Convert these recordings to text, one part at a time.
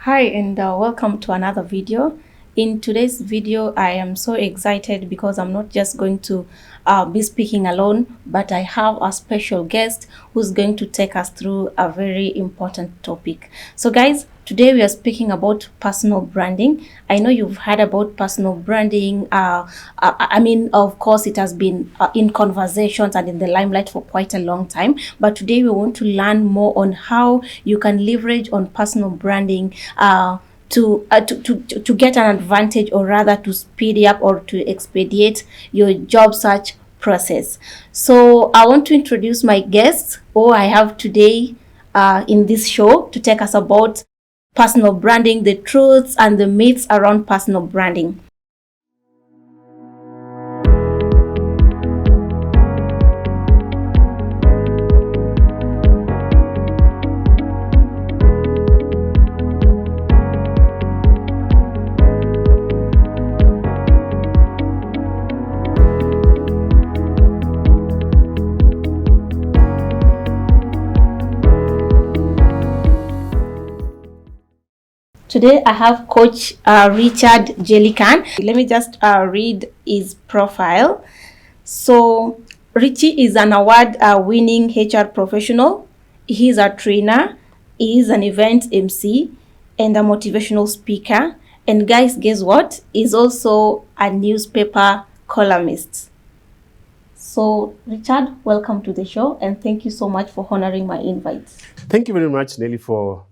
Hi and welcome to another video. In today's video, I am so excited because I'm not just going to be speaking alone, but I have a special guest who's going to take us through a very important topic. So guys, today we are speaking about personal branding. I know you've heard about personal branding. I mean, of course, it has been in conversations and in the limelight for quite a long time. But today we want to learn more on how you can leverage on personal branding to get an advantage, or rather to speed up or to expedite your job search process. So I want to introduce my guests who I have today in this show to take us about personal branding, the truths and the myths around personal branding. Today I have Coach Richard Jellican. Let me just read his profile. So Richie is an award-winning HR professional. He is a trainer. He is an event MC and a motivational speaker. And guys, guess what? He's also a newspaper columnist. So Richard, welcome to the show, and thank you so much for honoring my invite. Thank you very much, Nelly, for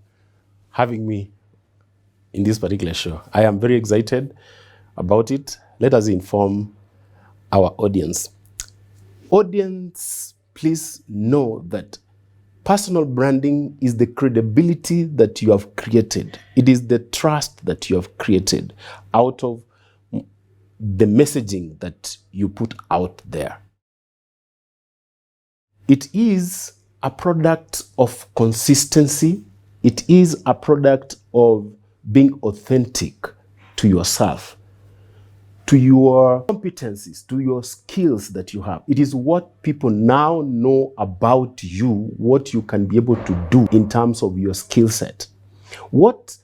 having me in this particular show. I am very excited about it. Let us inform our audience. Audience, please know that personal branding is the credibility that you have created. It is the trust that you have created out of the messaging that you put out there. It is a product of consistency. It is a product of being authentic to yourself, to your competencies, to your skills that you have. It is what people now know about you, what you can be able to do in terms of your skill set. What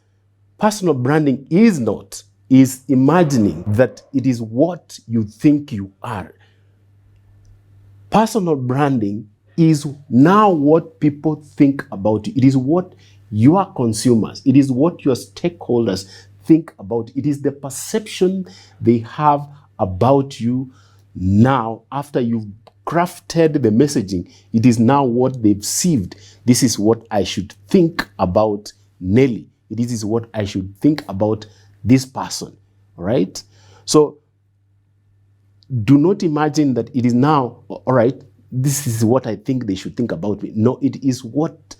personal branding is not is imagining that it is what you think you are. Personal branding is now what people think about you. It is what your consumers, it is what your stakeholders think about. It is the perception they have about you now after you've crafted the messaging. It is now what they've received. This is what I should think about Nelly. This is what I should think about this person, right? So do not imagine that it is now, all right, this is what I think they should think about me. No, it is what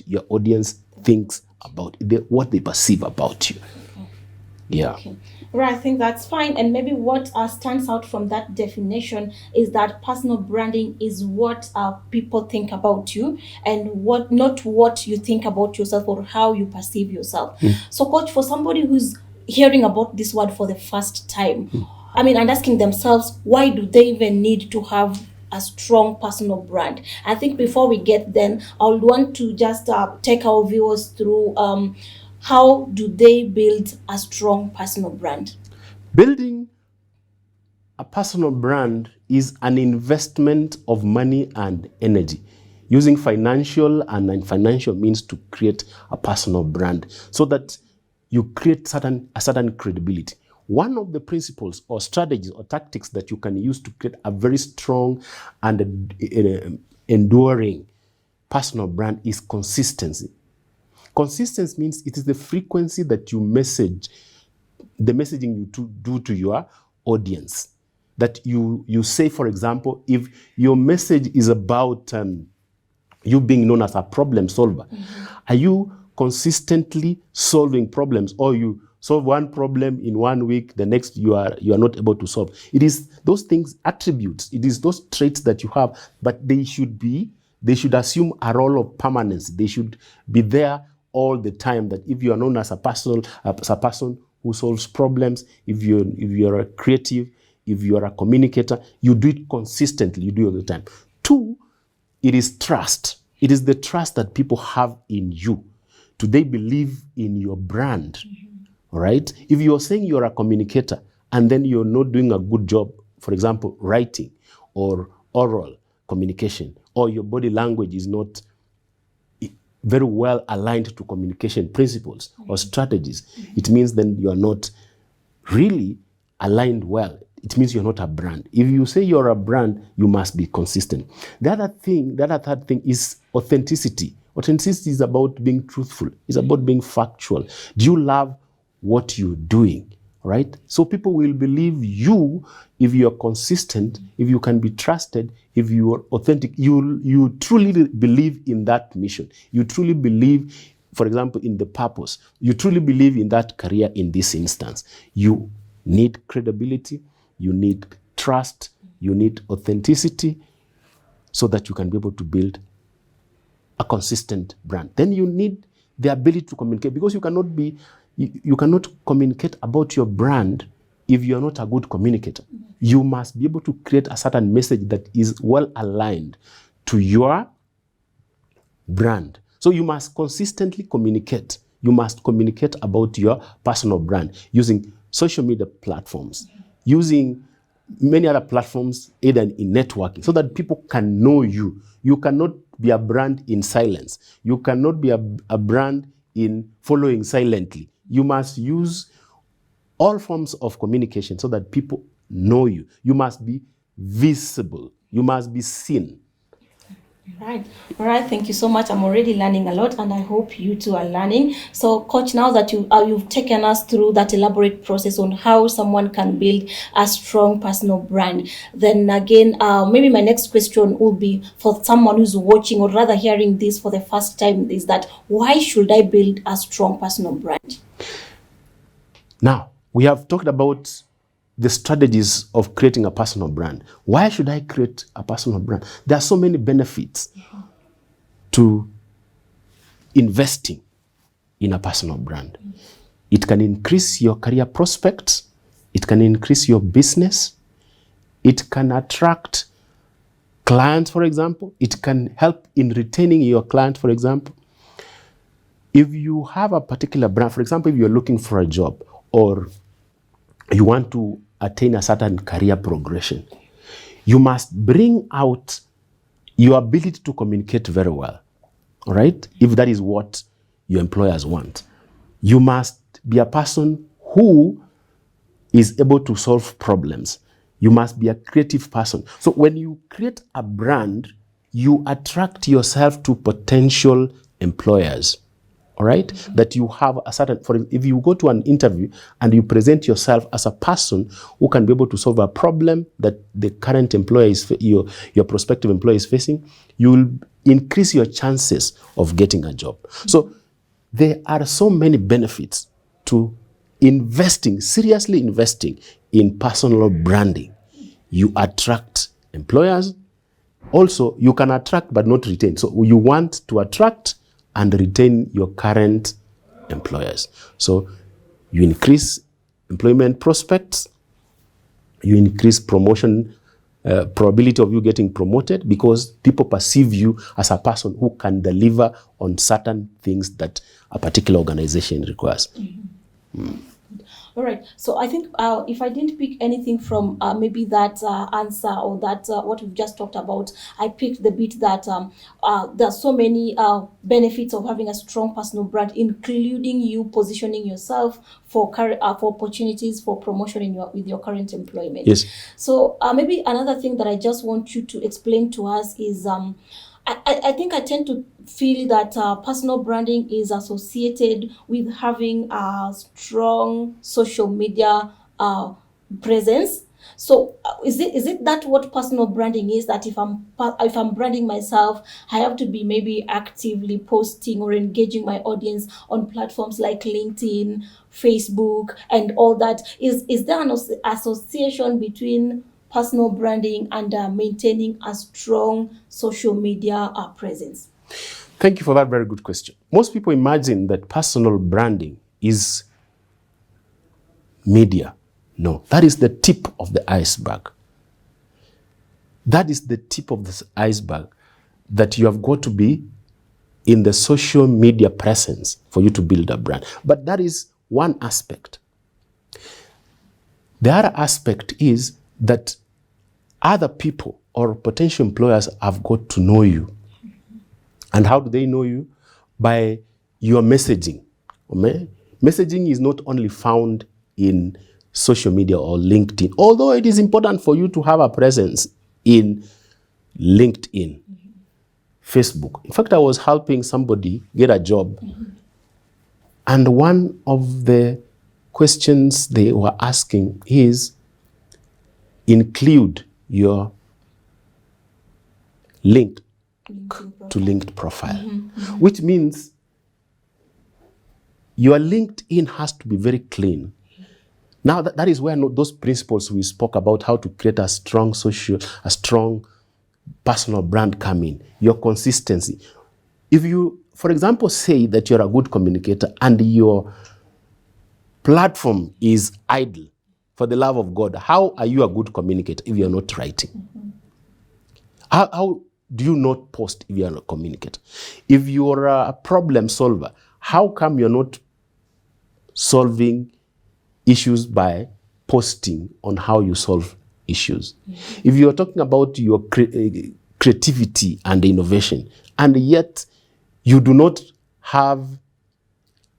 your audience thinks about, what they perceive about you. Okay. Yeah. Okay. Right, I think that's fine. And maybe what stands out from that definition is that personal branding is what people think about you, and not what you think about yourself or how you perceive yourself. So, Coach, for somebody who's hearing about this word for the first time, and asking themselves, why do they even need to have a strong personal brand? I think before we get then, I would want to just take our viewers through how do they build a strong personal brand? Building a personal brand is an investment of money and energy, using financial and non-financial means to create a personal brand so that you create a certain credibility. One of the principles or strategies or tactics that you can use to create a very strong and enduring personal brand is consistency. Consistency means it is the frequency that you message, the messaging you do to your audience. That you say, for example, if your message is about you being known as a problem solver, are you consistently solving problems, or you solve one problem in 1 week, the next you are not able to solve? It is those things, attributes, it is those traits that you have, but they should assume a role of permanence. They should be there all the time. That if you are known as a person who solves problems, if you're a creative, if you are a communicator, you do it consistently, you do it all the time. 2, it is trust. It is the trust that people have in you. Do they believe in your brand? All right. If you're saying you're a communicator and then you're not doing a good job, for example, writing or oral communication, or your body language is not very well aligned to communication principles or strategies, it means then you are not really aligned well. It means you're not a brand. If you say you're a brand, you must be consistent. The other third thing is authenticity. Authenticity is about being truthful. It's about being factual. Do you love what you're doing? Right? So people will believe you if you're consistent, if you can be trusted, if you are authentic. You truly believe in that mission. You truly believe, for example, in the purpose. You truly believe in that career in this instance. You need credibility, you need trust, you need authenticity so that you can be able to build a consistent brand. Then you need the ability to communicate, because you cannot communicate about your brand if you are not a good communicator. You must be able to create a certain message that is well aligned to your brand. So you must consistently communicate. You must communicate about your personal brand using social media platforms, using many other platforms, either in networking, so that people can know you. You cannot be a brand in silence. You cannot be a brand in following silently. You must use all forms of communication so that people know you. You must be visible. You must be seen. Right. All right. Thank you so much. I'm already learning a lot, and I hope you too are learning. So, Coach, now that you've taken us through that elaborate process on how someone can build a strong personal brand, then again, maybe my next question will be for someone who's watching or rather hearing this for the first time: is that why should I build a strong personal brand? Now, we have talked about the strategies of creating a personal brand. Why should I create a personal brand? There are so many benefits to investing in a personal brand. It can increase your career prospects. It can increase your business. It can attract clients, for example. It can help in retaining your client, for example. If you have a particular brand, for example, if you're looking for a job or you want to attain a certain career progression, you must bring out your ability to communicate very well, all right? If that is what your employers want. You must be a person who is able to solve problems. You must be a creative person. So when you create a brand, you attract yourself to potential employers. All right, that you have a certain, if you go to an interview and you present yourself as a person who can be able to solve a problem that the current employer is, your prospective employer is facing, you will increase your chances of getting a job. So there are so many benefits to seriously investing in personal branding. You attract employers. Also, you can attract but not retain. So you want to attract and retain your current employers. So you increase employment prospects, you increase promotion, probability of you getting promoted, because people perceive you as a person who can deliver on certain things that a particular organization requires. All right. So I think if I didn't pick anything from maybe that answer or that what we've just talked about, I picked the bit that there are so many benefits of having a strong personal brand, including you positioning yourself for for opportunities for promotion with your current employment. Yes. So maybe another thing that I just want you to explain to us is I think I tend to feel that personal branding is associated with having a strong social media presence. So is it that what personal branding is, that if I'm branding myself, I have to be maybe actively posting or engaging my audience on platforms like LinkedIn, Facebook, and all that? Is there an association between personal branding and maintaining a strong social media presence? Thank you for that very good question. Most people imagine that personal branding is media. No, that is the tip of the iceberg. That is the tip of the iceberg that you have got to be in the social media presence for you to build a brand. But that is one aspect. The other aspect is that other people or potential employers have got to know you. And how do they know you? By your messaging. Okay? Messaging is not only found in social media or LinkedIn, although it is important for you to have a presence in LinkedIn, Facebook. In fact, I was helping somebody get a job, and one of the questions they were asking is include your link to linked profile, which means your LinkedIn has to be very clean. Now that is where those principles we spoke about, how to create a strong personal brand come in. Your consistency. If you, for example, say that you're a good communicator and your platform is idle, for the love of God, how are you a good communicator if you're not writing? How do you not post if you're not a communicator? If you're a problem solver, how come you're not solving issues by posting on how you solve issues? If you're talking about your creativity and innovation, and yet you do not have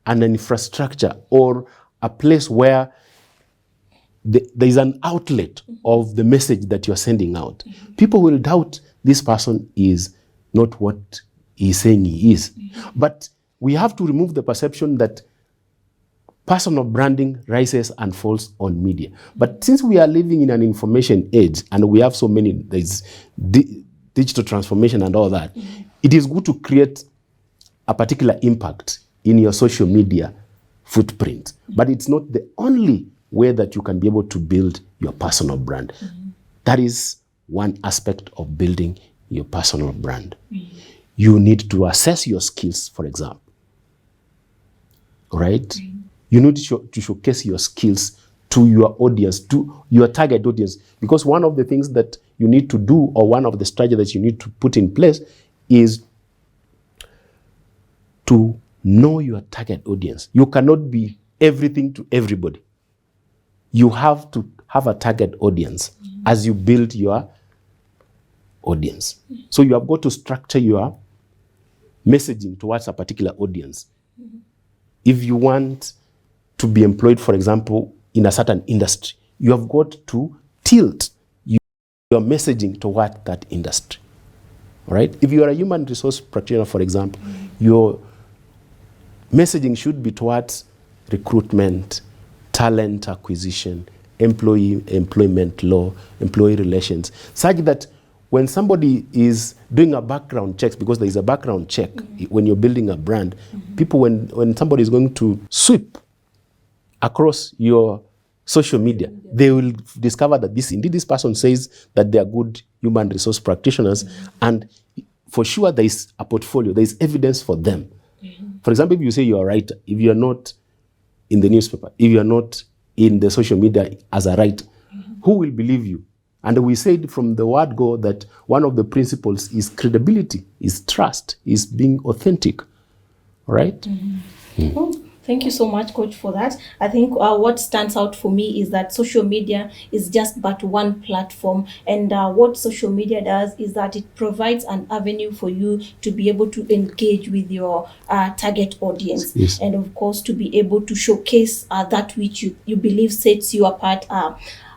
an infrastructure or a place where there is an outlet of the message that you're sending out, people will doubt this person is not what he's saying he is. But we have to remove the perception that personal branding rises and falls on media. But since we are living in an information age and we have so many, there's digital transformation and all that, it is good to create a particular impact in your social media footprint. But it's not the only way that you can be able to build your personal brand. That is one aspect of building your personal brand. You need to assess your skills, for example. Right? You need to showcase your skills to your audience, to your target audience. Because one of the things that you need to do, or one of the strategies that you need to put in place, is to know your target audience. You cannot be everything to everybody. You have to have a target audience as you build your audience. So you have got to structure your messaging towards a particular audience. If you want to be employed, for example, in a certain industry, you have got to tilt your messaging toward that industry. All right? If you are a human resource practitioner, for example, your messaging should be towards recruitment, talent acquisition, employment law, employee relations, such that when somebody is doing a background check, because there is a background check when you're building a brand, people, when somebody is going to sweep across your social media, they will discover that this person says that they are good human resource practitioners, and for sure there is a portfolio, there is evidence for them. For example, if you say you're a writer, if you're not in the newspaper, if you're not in the social media as a writer, who will believe you? And we said from the word go that one of the principles is credibility, is trust, is being authentic. Right? Oh, thank you so much, Coach, for that. I think what stands out for me is that social media is just but one platform. And what social media does is that it provides an avenue for you to be able to engage with your target audience. Yes. And of course, to be able to showcase that which you believe sets you apart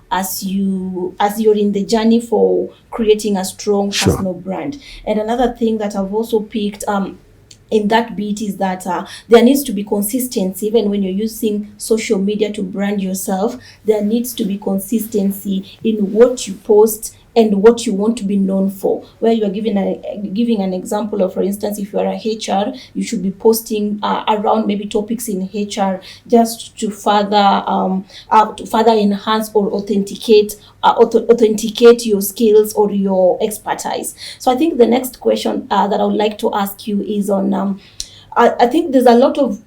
as you're in the journey for creating a strong personal brand. And another thing that I've also picked in that bit is that there needs to be consistency. Even when you're using social media to brand yourself, there needs to be consistency in what you post and what you want to be known for. Where you are giving an example of, for instance, if you are a HR, you should be posting around maybe topics in HR, just to further enhance or authenticate your skills or your expertise. So I think the next question that I would like to ask you is on I think there's a lot of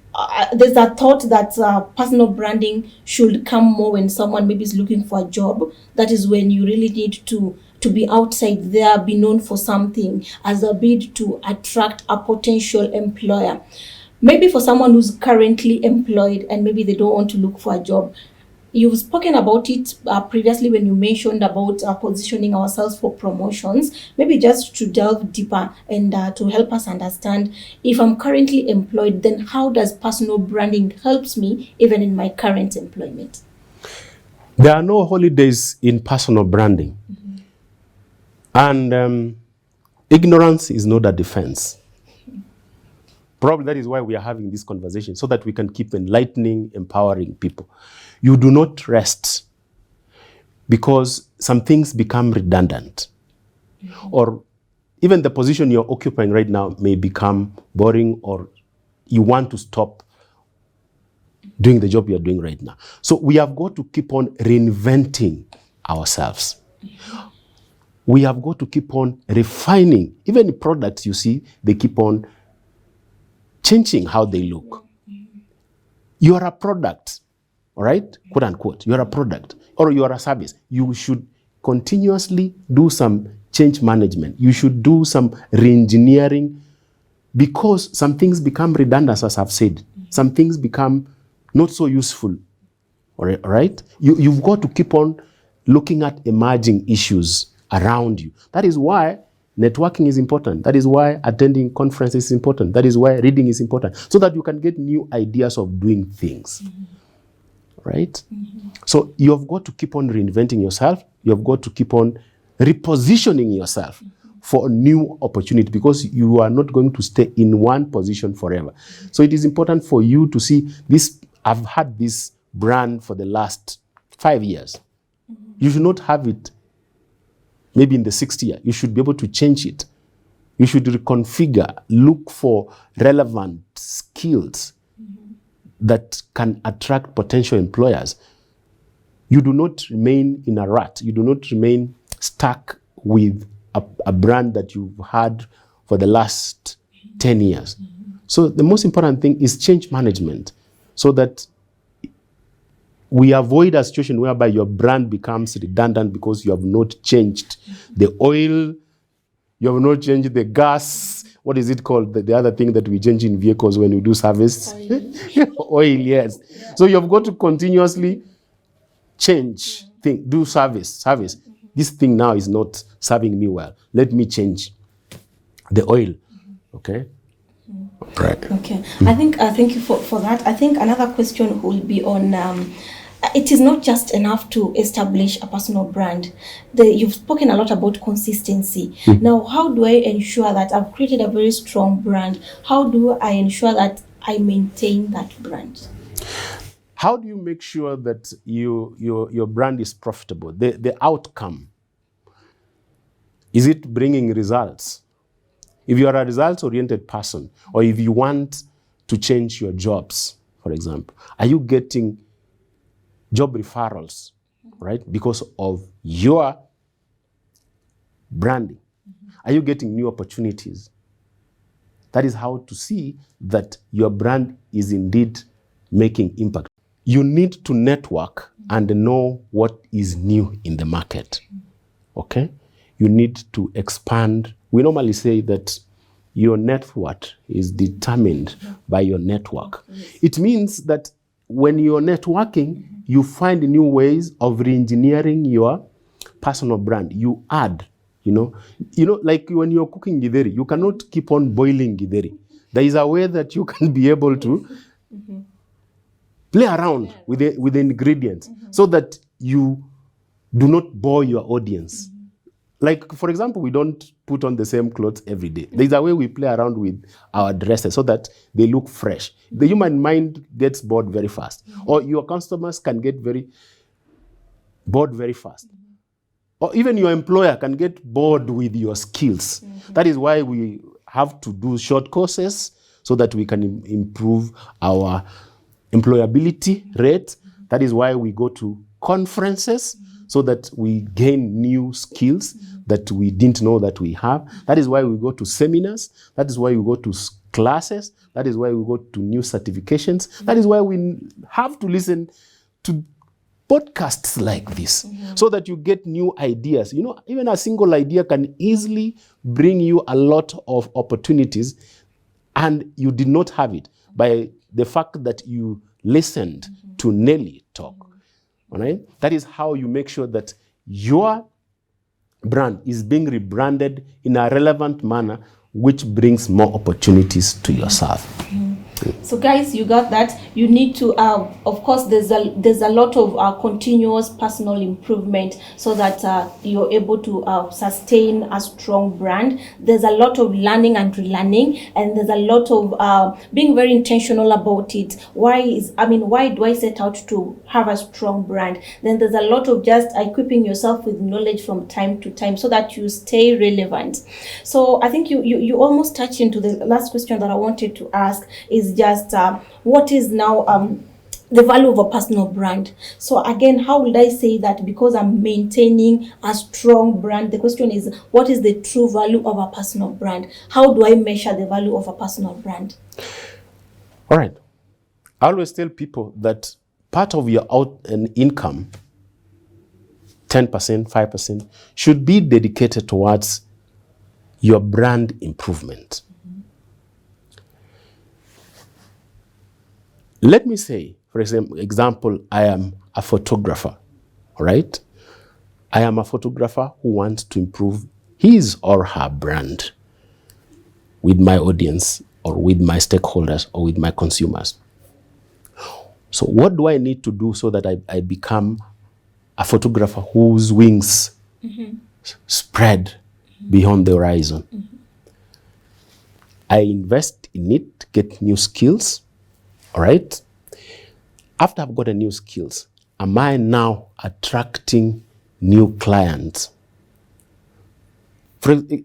there's a thought that personal branding should come more when someone maybe is looking for a job. That is when you really need to to be outside there, be known for something as a bid to attract a potential employer. Maybe for someone who's currently employed and maybe they don't want to look for a job. You've spoken about it previously when you mentioned about positioning ourselves for promotions. Maybe just to delve deeper and to help us understand, if I'm currently employed, then how does personal branding helps me even in my current employment? There are no holidays in personal branding. And ignorance is not a defense. Probably that is why we are having this conversation, so that we can keep enlightening, empowering people. You do not rest because some things become redundant. Or even the position you're occupying right now may become boring, or you want to stop doing the job you're doing right now. So we have got to keep on reinventing ourselves. We have got to keep on refining. Even the products you see, they keep on changing how they look. You are a product, all right? Quote unquote. You are a product or you are a service. You should continuously do some change management. You should do some re-engineering, because some things become redundant, as I've said. Some things become not so useful, all right? You've got to keep on looking at emerging issues around you. That is why networking is important. That is why attending conferences is important. That is why reading is important, so that you can get new ideas of doing things, right? So you have got to keep on reinventing yourself. You have got to keep on repositioning yourself for a new opportunity, because you are not going to stay in one position forever. So it is important for you to see this. I've had this brand for the last 5 years. You should not have it maybe in the 6th year. You should be able to change it. You should reconfigure, look for relevant skills that can attract potential employers. You do not remain in a rut. You do not remain stuck with a brand that you've had for the last 10 years. So the most important thing is change management, so that we avoid a situation whereby your brand becomes redundant because you have not changed the oil, you have not changed the gas. What is it called? The other thing that we change in vehicles when we do service? Oil, yes. Yeah. So you have got to continuously change, do service. This thing now is not serving me well. Let me change the oil. Okay? Right. Okay. I think thank you for that. I think another question will be on it is not just enough to establish a personal brand. You've spoken a lot about consistency. Now, how do I ensure that I've created a very strong brand? How do I ensure that I maintain that brand? How do you make sure that your brand is profitable? The outcome. Is it bringing results? If you are a results-oriented person, or if you want to change your jobs, for example, are you getting job referrals, right? Because of your branding. Are you getting new opportunities? That is how to see that your brand is indeed making impact. You need to network and know what is new in the market, okay? You need to expand. We normally say that your net worth is determined by your network. It means that when you're networking, you find new ways of re-engineering your personal brand. You add, like when you're cooking githeri, you cannot keep on boiling githeri. There is a way that you can be able to play around with the ingredients, so that you do not bore your audience. Like, for example, we don't put on the same clothes every day. There's a way we play around with our dresses so that they look fresh. The human mind gets bored very fast. Or your customers can get very bored very fast. Or even your employer can get bored with your skills. That is why we have to do short courses, so that we can improve our employability rate. That is why we go to conferences, so that we gain new skills that we didn't know that we have. That is why we go to seminars. That is why we go to classes. That is why we go to new certifications. That is why we have to listen to podcasts like this, so that you get new ideas. You know, even a single idea can easily bring you a lot of opportunities, and you did not have it by the fact that you listened to Nelly talk. All right? That is how you make sure that your brand is being rebranded in a relevant manner, which brings more opportunities to yourself. So guys, you got that. You need to of course there's a lot of continuous personal improvement, so that you're able to sustain a strong brand. There's a lot of learning and relearning, and there's a lot of being very intentional about it. Why do I set out to have a strong brand? Then there's a lot of just equipping yourself with knowledge from time to time, so that you stay relevant. So I think you almost touched into the last question that I wanted to ask, is just what is now the value of a personal brand. So again, how would I say that because I'm maintaining a strong brand? The question is, what is the true value of a personal brand? How do I measure the value of a personal brand? All right. I always tell people that part of your income, 10%, 5%, should be dedicated towards your brand improvement. Let me say, for example, I am a photographer, all right? I am a photographer who wants to improve his or her brand with my audience, or with my stakeholders, or with my consumers. So what do I need to do so that I become a photographer whose wings spread beyond the horizon? I invest in it, get new skills. All right. After I've got a new skills, am I now attracting new clients?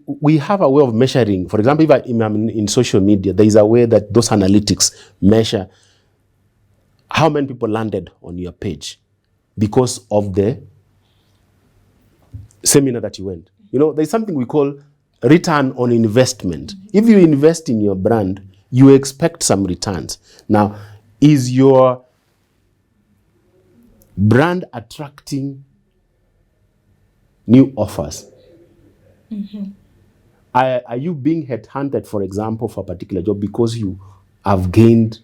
We have a way of measuring. For example, if I'm in social media, there is a way that those analytics measure how many people landed on your page because of the seminar that you went. You know, there's something we call return on investment. If you invest in your brand, you expect some returns. Now, is your brand attracting new offers? Are you being headhunted, for example, for a particular job because you have gained,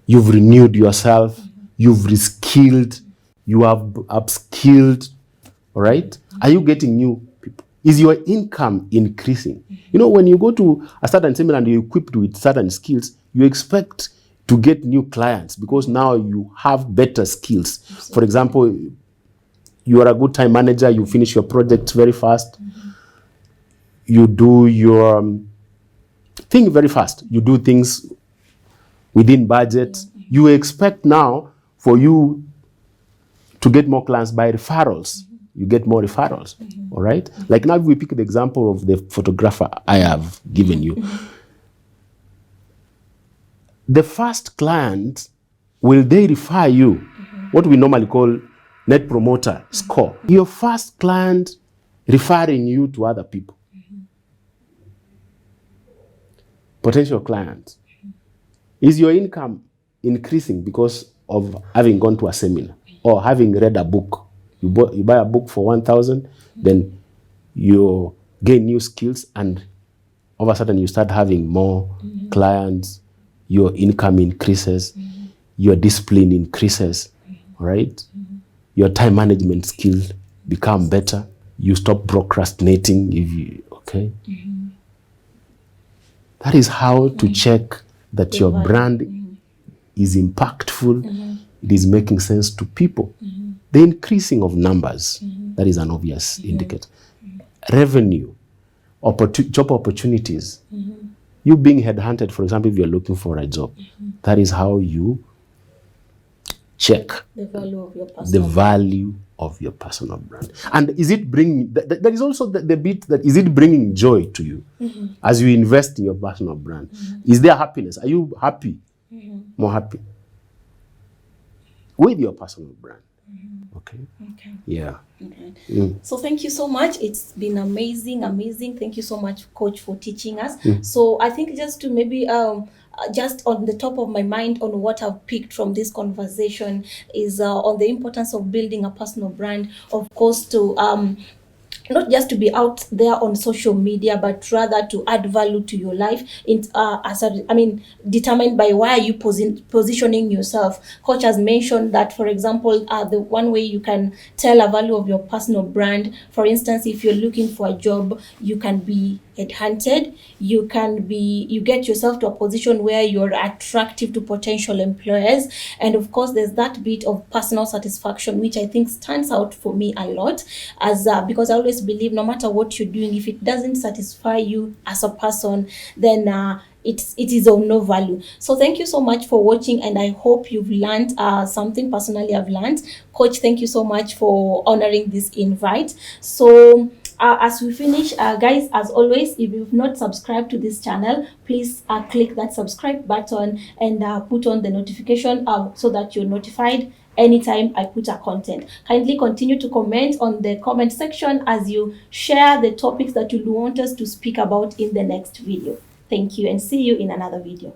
you've renewed yourself, you've reskilled, you have upskilled, all right? Are you getting new people? Is your income increasing? You know, when you go to a certain seminar and you're equipped with certain skills, you expect to get new clients because now you have better skills. Absolutely. For example, you are a good time manager, you finish your project very fast, you do your thing very fast, you do things within budget. You expect now for you to get more clients by referrals. You get more referrals, all right? Like now, if we pick the example of the photographer I have given you, the first client, will they refer you? What we normally call net promoter score. Your first client referring you to other people. Potential clients. Is your income increasing because of having gone to a seminar or having read a book? You buy a book for 1,000, then you gain new skills, and all of a sudden you start having more clients, your income increases, your discipline increases, right? Your time management skills become better. You stop procrastinating, okay? That is how to check that your brand is impactful, it is making sense to people. The increasing of numbers, that is an obvious indicator. Revenue, job opportunities. You being headhunted, for example, if you're looking for a job, that is how you check the value of your personal brand. And is it bringing, there is also the bit that, is it bringing joy to you as you invest in your personal brand? Is there happiness? Are you happy? More happy with your personal brand? Okay. Yeah. Okay. So thank you so much. It's been amazing. Thank you so much, Coach, for teaching us. So I think just to maybe just on the top of my mind on what I've picked from this conversation is on the importance of building a personal brand, of course, to not just to be out there on social media, but rather to add value to your life in determined by why are you positioning yourself. Coach has mentioned that, for example, the one way you can tell a value of your personal brand, for instance, if you're looking for a job, you can be headhunted, you get yourself to a position where you're attractive to potential employers. And of course, there's that bit of personal satisfaction, which I think stands out for me a lot, as because I always believe no matter what you're doing, if it doesn't satisfy you as a person, then it is of no value. So thank you so much for watching, and I hope you've learned something. Personally, I've learned. Coach, thank you so much for honoring this invite. So as we finish, guys, as always, if you've not subscribed to this channel, please click that subscribe button and put on the notification so that you're notified anytime I put a content. Kindly continue to comment on the comment section as you share the topics that you want us to speak about in the next video. Thank you, and see you in another video.